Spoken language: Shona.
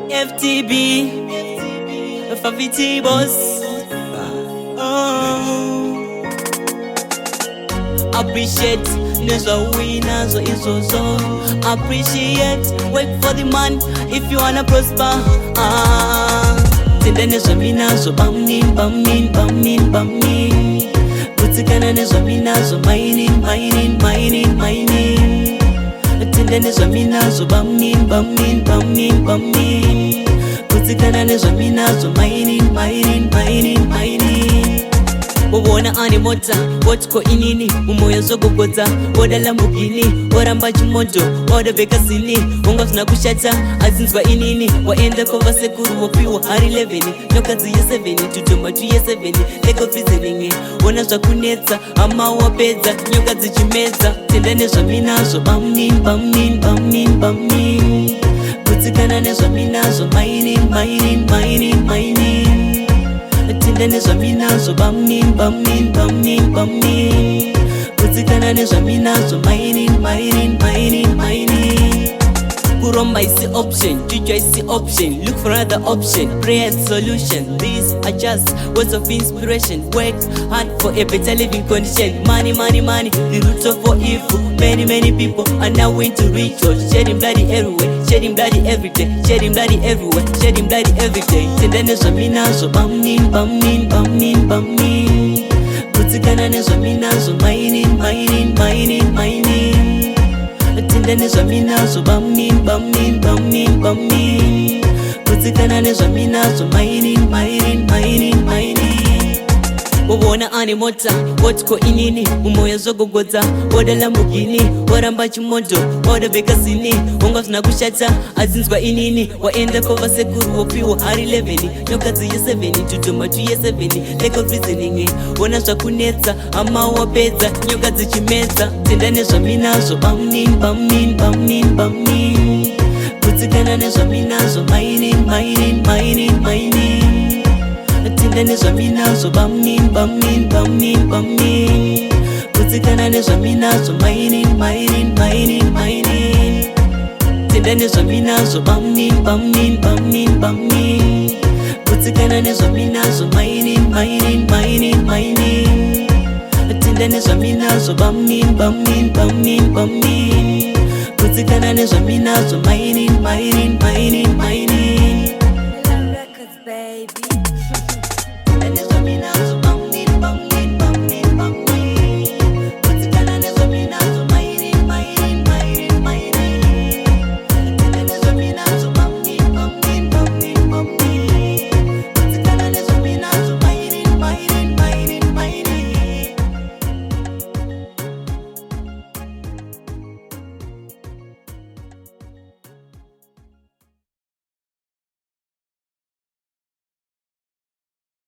FTB, Faffy boss. Appreciate nezo winners or izozo. Appreciate, wait for the man if you wanna prosper. Tenda nezo minazo bamnin. Kutikana nezo minazo mining. Tenda nezo minazo bamnin. Kutikana nezo minazo mining. Wabona animota, watko inini, umoyo zogogoza, oda lambugini, oramba chimoto, oda bekasini, unga tunakushata, azinzwa inini, waenda kova sekuru wapiwa hari 11, nyokazi ya 7, tutuma tu ya 7, leko fizilingi, wana zwa kuneta, ama wapeza, nyokazi chimeza, tenda nezo minazo, bamnin. Kutikana nezo minazo, mining. Tenda nezo minazo bamnin. Kutikana nezo minazo mining. Kuromba is the option, Juju is the option. Look for another option, prayer and solution. These are just words of inspiration. Work hard for a better living condition. Money, the root of all evil. Many people are now into rituals. Shedding bloody everywhere, shedding bloody every day. Shedding bloody everywhere, shedding bloody every day. Tenda nezo minazo bamnin. Kutikana nezo minazo mining. Tenda nezo minazo bamnin. Kutikana nezo minazo mining. Wabona animota, watko inini, umoyo zogogoza, oda lambugini, oramba chimoto, oda bekasini, unga tunakushata, azinzwa inini, waenda kova sekuru wapiwa hari 11, nyokazi ya 7, tutuma tu ya 7, leko fizilingi, wana zwa kuneta, ama wapeza, nyokazi chimeza, tenda nezo minazo bamnin. Kutikana nezo minazo mining. Tenda nezo minazo bamnin. Kutikana nezo minazo mining. Tenda nezo minazo bamnin. Kutikana nezo minazo mining. Tenda nezo minazo bamnin. Kutikana nezo minazo mining.